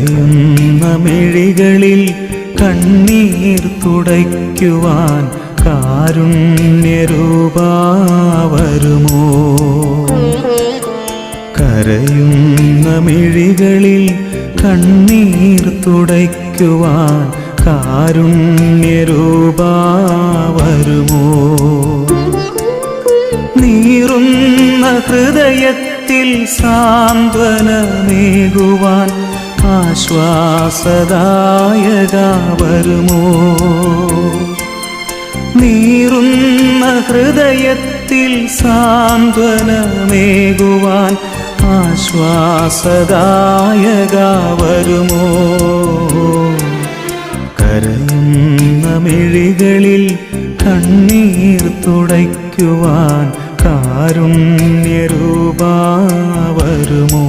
കരയുന്ന മിഴികളിൽ കണ്ണീർ തുടയ്ക്കുവാൻ കാരുണ്യരൂപാ വരുമോ? കരയുന്ന മിഴികളിൽ കണ്ണീർ തുടയ്ക്കുവാൻ കാരുണ്യരൂപാ വരുമോ? നീറുന്ന ഹൃദയത്തിൽ സാന്ത്വനമേകുവാൻ ആശ്വാസദായക വരുമോ? നീറുന്ന ഹൃദയത്തിൽ സാന്ത്വനമേകുവാൻ ആശ്വാസദായക വരുമോ? കരയുന്ന മിഴികളിൽ കണ്ണീർ തുടയ്ക്കുവാൻ കാരുണ്യരൂപാ വരുമോ?